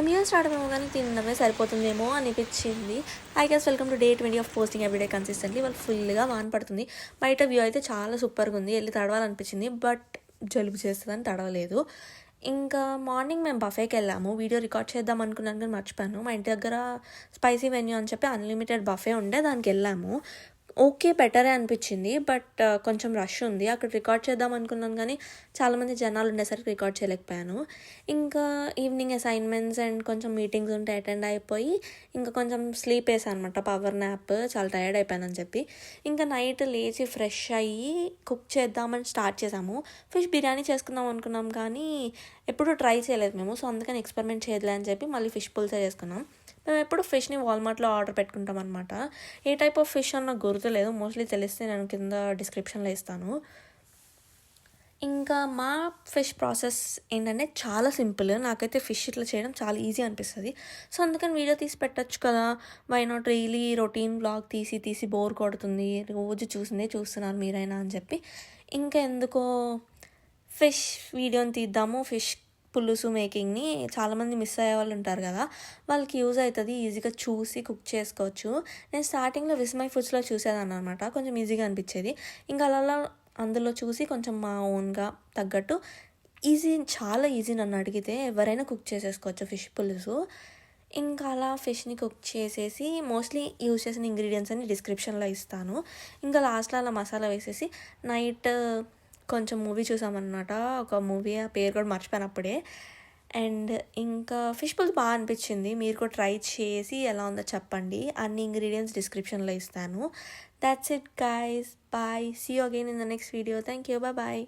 మేము స్టార్ట్ అవ్వము కానీ తినడమే సరిపోతుందేమో అనిపించింది. I guess welcome to day 20 of posting everyday consistently. వాళ్ళు ఫుల్గా వాన పడుతుంది. బయట వ్యూ అయితే చాలా సూపర్గా ఉంది. వెళ్ళి తడవాలనిపించింది, బట్ జలుబు చేస్తుందని తడవలేదు. ఇంకా మార్నింగ్ మేము బఫేకి వెళ్ళాము. వీడియో రికార్డ్ చేద్దాం అనుకున్నాను కానీ మర్చిపోయాను. మా ఇంటి దగ్గర స్పైసీ వెన్యూ అని చెప్పి అన్లిమిటెడ్ బఫే ఉండే, దానికి వెళ్ళాము. ఓకే, బెటరే అనిపించింది, బట్ కొంచెం రష్ ఉంది. అక్కడ రికార్డ్ చేద్దాం అనుకున్నాను కానీ చాలామంది జనాలు ఉండేసరికి రికార్డ్ చేయలేకపోయాను. ఇంకా ఈవినింగ్ అసైన్మెంట్స్ అండ్ కొంచెం మీటింగ్స్ ఉంటే అటెండ్ అయిపోయి ఇంకా కొంచెం స్లీప్ వేసాను అనమాట, పవర్ న్యాప్. చాలా టైర్డ్ అయిపోయానని చెప్పి ఇంకా నైట్ లేచి ఫ్రెష్ అయ్యి కుక్ చేద్దామని స్టార్ట్ చేసాము. ఫిష్ బిర్యానీ చేసుకుందాం అనుకున్నాం కానీ ఎప్పుడూ ట్రై చేయలేదు మేము, సో అందుకని ఎక్స్పెరిమెంట్ చేయలే అని చెప్పి మళ్ళీ ఫిష్ పులుసే చేసుకున్నాం. మేము ఎప్పుడు ఫిష్ని వాల్మార్ట్లో ఆర్డర్ పెట్టుకుంటాం అనమాట. ఏ టైప్ ఆఫ్ ఫిష్ అన్న గుర్తులేదు, మోస్ట్లీ తెలిస్తే నేను కింద డిస్క్రిప్షన్లో ఇస్తాను. ఇంకా మా ఫిష్ ప్రాసెస్ ఏంటంటే చాలా సింపుల్. నాకైతే ఫిష్ ఇట్లా చేయడం చాలా ఈజీ అనిపిస్తుంది. సో అందుకని వీడియో తీసి పెట్టచ్చు కదా, why not daily routine vlog తీసి బోర్ కొడుతుంది, రోజు చూస్తున్నారు మీరైనా అని చెప్పి ఇంకా ఎందుకో ఫిష్ వీడియోని తీద్దాము. ఫిష్ పులుసు మేకింగ్ని చాలామంది మిస్ అయ్యే వాళ్ళు ఉంటారు కదా, వాళ్ళకి యూజ్ అవుతుంది, ఈజీగా చూసి కుక్ చేసుకోవచ్చు. నేను స్టార్టింగ్లో విస్మై ఫుడ్స్లో చూసేదాన్ని అనమాట, కొంచెం ఈజీగా అనిపించేది. ఇంకా అలా అందులో చూసి కొంచెం మా ఓన్గా తగ్గట్టు చాలా ఈజీ నన్ను అడిగితే ఎవరైనా కుక్ చేసేసుకోవచ్చు ఫిష్ పులుసు. ఇంకా అలా ఫిష్ని కుక్ చేసేసి మోస్ట్లీ యూజ్ చేసిన ఇంగ్రీడియంట్స్ అన్ని డిస్క్రిప్షన్లో ఇస్తాను. ఇంకా లాస్ట్లో అలా మసాలా వేసేసి నైట్ కొంచెం మూవీ చూసామన్నమాట. ఒక మూవీ ఆ పేరు కూడా మర్చిపోయాను అప్పుడే. అండ్ ఇంకా ఫిష్ పులుసు బాగా అనిపించింది. మీరు కూడా ట్రై చేసి ఎలా ఉందో చెప్పండి. అన్ని ఇంగ్రీడియంట్స్ డిస్క్రిప్షన్లో ఇస్తాను. That's it guys, bye, see you again in the next video. Thank you, bye.